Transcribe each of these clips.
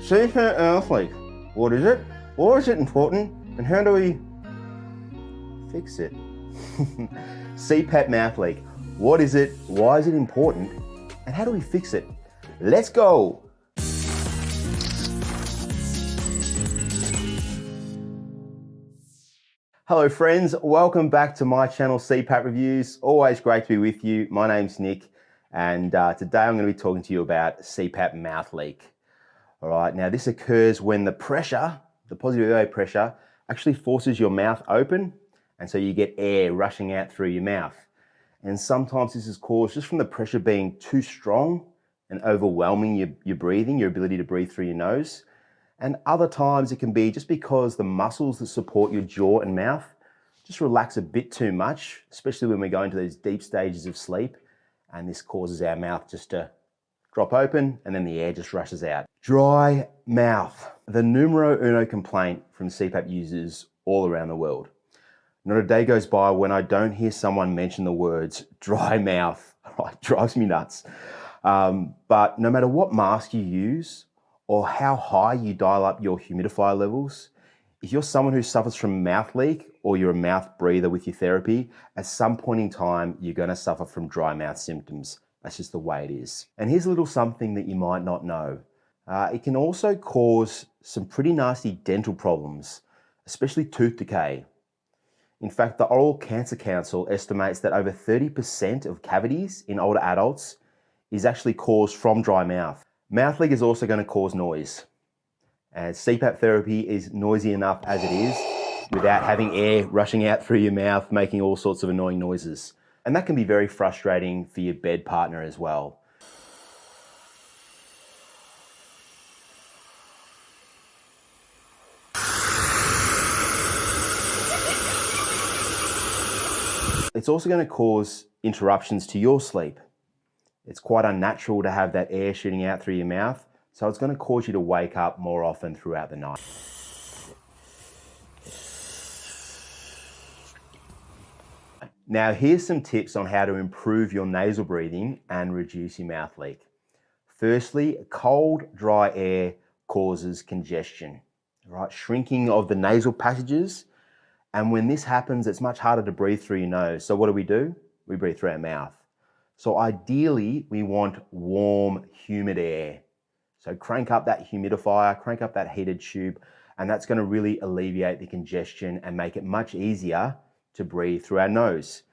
CPAP mouth leak. What is it? Why is it important? And how do we fix it? CPAP mouth leak. What is it? Why is it important? And how do we fix it? Let's go. Hello friends, welcome back to my channel CPAP Reviews. Always great to be with you. My name's Nick and today I'm going to be talking to you about CPAP mouth leak. All right, now this occurs when the pressure, the positive airway pressure, actually forces your mouth open and so you get air rushing out through your mouth. And sometimes this is caused just from the pressure being too strong and overwhelming your breathing, your ability to breathe through your nose. And other times it can be just because the muscles that support your jaw and mouth just relax a bit too much, especially when we go into these deep stages of sleep, and this causes our mouth just to drop open and then the air just rushes out. Dry mouth, the numero uno complaint from CPAP users all around the world. Not a day goes by when I don't hear someone mention the words dry mouth. It drives me nuts. But no matter what mask you use or how high you dial up your humidifier levels, if you're someone who suffers from mouth leak or you're a mouth breather with your therapy, at some point in time, you're going to suffer from dry mouth symptoms. That's just the way it is. And here's a little something that you might not know. It can also cause some pretty nasty dental problems, especially tooth decay. In fact, the Oral Cancer Council estimates that over 30% of cavities in older adults is actually caused from dry mouth. Mouth leak is also going to cause noise. And CPAP therapy is noisy enough as it is without having air rushing out through your mouth, making all sorts of annoying noises. And that can be very frustrating for your bed partner as well. It's also going to cause interruptions to your sleep. It's quite unnatural to have that air shooting out through your mouth, so it's going to cause you to wake up more often throughout the night. Now, here's some tips on how to improve your nasal breathing and reduce your mouth leak. Firstly, cold, dry air causes congestion, right? Shrinking of the nasal passages. And when this happens, it's much harder to breathe through your nose. So what do? We breathe through our mouth. So ideally, we want warm, humid air. So crank up that humidifier, crank up that heated tube, and that's going to really alleviate the congestion and make it much easier to breathe through our nose.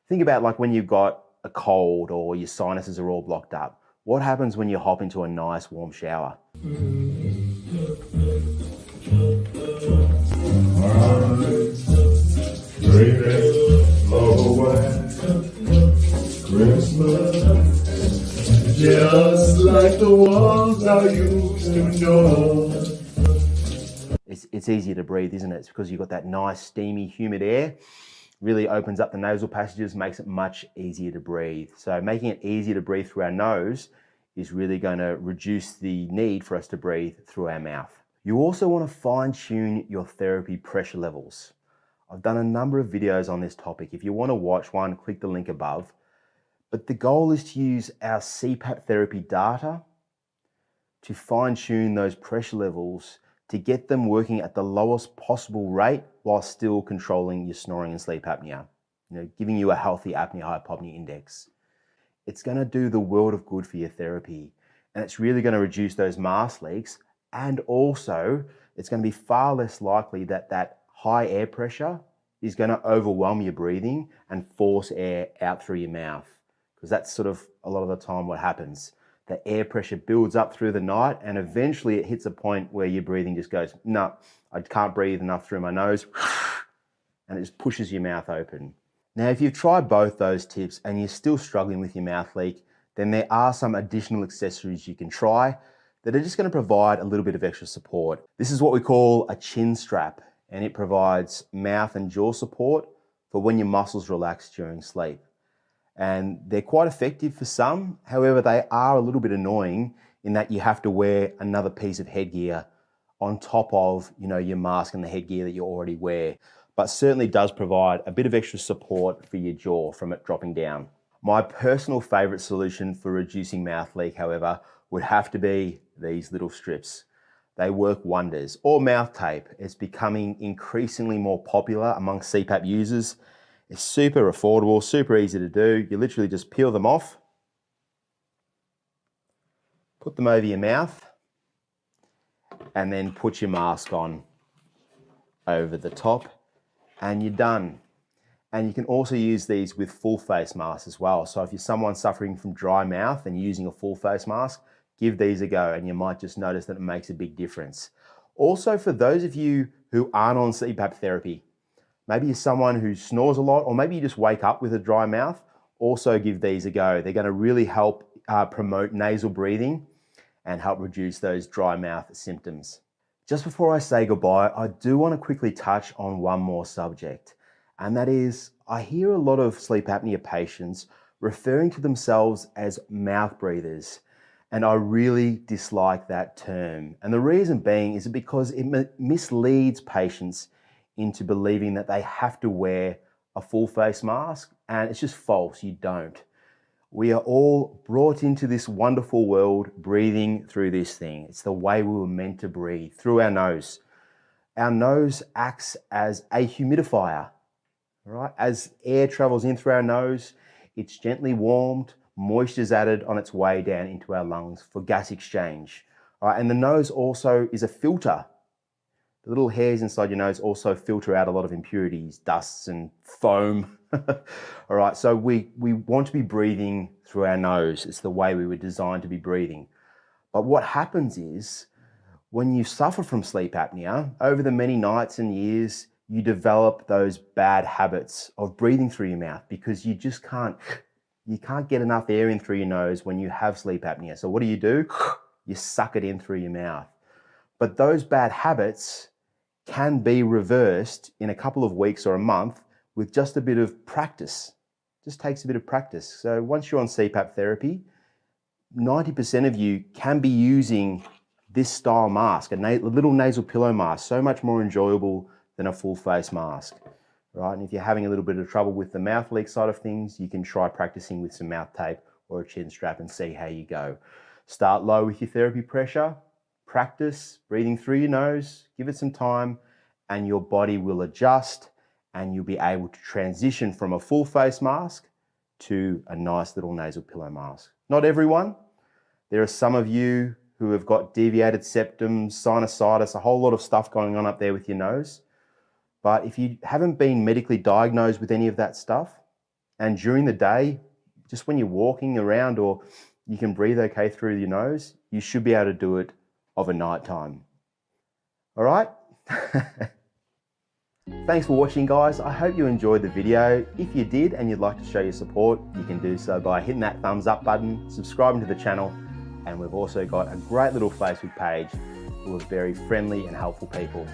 Think about like when you've got a cold or your sinuses are all blocked up. What happens when you hop into a nice warm shower? Just like the ones I used to know. It's easier to breathe, isn't it? It's because you've got that nice, steamy, humid air. Really opens up the nasal passages, makes it much easier to breathe. So making it easier to breathe through our nose is really going to reduce the need for us to breathe through our mouth. You also want to fine-tune your therapy pressure levels. I've done a number of videos on this topic. If you want to watch one, click the link above. But the goal is to use our CPAP therapy data to fine-tune those pressure levels to get them working at the lowest possible rate while still controlling your snoring and sleep apnea, giving you a healthy apnea-hypopnea index. It's going to do the world of good for your therapy, and it's really going to reduce those mask leaks, and also it's going to be far less likely that that high air pressure is going to overwhelm your breathing and force air out through your mouth. Because that's sort of a lot of the time what happens. The air pressure builds up through the night and eventually it hits a point where your breathing just goes, no, I can't breathe enough through my nose, and it just pushes your mouth open. Now, if you've tried both those tips and you're still struggling with your mouth leak, then there are some additional accessories you can try that are just going to provide a little bit of extra support. This is what we call a chin strap, and it provides mouth and jaw support for when your muscles relax during sleep. And they're quite effective for some. However, they are a little bit annoying in that you have to wear another piece of headgear on top of, your mask and the headgear that you already wear. But certainly does provide a bit of extra support for your jaw from it dropping down. My personal favorite solution for reducing mouth leak, however, would have to be these little strips. They work wonders. Or mouth tape. It's becoming increasingly more popular among CPAP users. It's super affordable, super easy to do. You literally just peel them off, put them over your mouth, and then put your mask on over the top, and you're done. And you can also use these with full face masks as well. So if you're someone suffering from dry mouth and using a full face mask, give these a go and you might just notice that it makes a big difference. Also, for those of you who aren't on CPAP therapy, maybe you're someone who snores a lot, or maybe you just wake up with a dry mouth, also give these a go. They're going to really help promote nasal breathing and help reduce those dry mouth symptoms. Just before I say goodbye, I do want to quickly touch on one more subject, and that is I hear a lot of sleep apnea patients referring to themselves as mouth breathers, and I really dislike that term. And the reason being is because it misleads patients into believing that they have to wear a full face mask, and it's just false. You don't. We are all brought into this wonderful world breathing through this thing. It's the way we were meant to breathe, through our nose. Our nose acts as a humidifier, right? As air travels in through our nose, it's gently warmed, moisture's added on its way down into our lungs for gas exchange. All right? And the nose also is a filter. The little hairs inside your nose also filter out a lot of impurities, dusts and foam. All right, so we want to be breathing through our nose. It's the way we were designed to be breathing. But what happens is when you suffer from sleep apnea, over the many nights and years, you develop those bad habits of breathing through your mouth because you just can't get enough air in through your nose when you have sleep apnea. So what do? You suck it in through your mouth. But those bad habits can be reversed in a couple of weeks or a month with just a bit of practice. Just takes a bit of practice. So once you're on CPAP therapy, 90% of you can be using this style mask, a little nasal pillow mask, so much more enjoyable than a full face mask, right? And if you're having a little bit of trouble with the mouth leak side of things, you can try practicing with some mouth tape or a chin strap and see how you go. Start low with your therapy pressure, practice breathing through your nose, give it some time, and your body will adjust and you'll be able to transition from a full face mask to a nice little nasal pillow mask. Not everyone. There are some of you who have got deviated septum, sinusitis, a whole lot of stuff going on up there with your nose. But if you haven't been medically diagnosed with any of that stuff, and during the day, just when you're walking around or you can breathe okay through your nose, you should be able to do it of a night time. All right? Thanks for watching, guys. I hope you enjoyed the video. If you did and you'd like to show your support, you can do so by hitting that thumbs up button, subscribing to the channel, and we've also got a great little Facebook page full of very friendly and helpful people.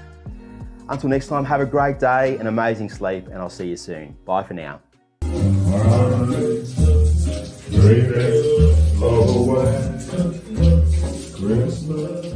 Until next time, have a great day and amazing sleep, and I'll see you soon. Bye for now. Dreaming of a white Christmas.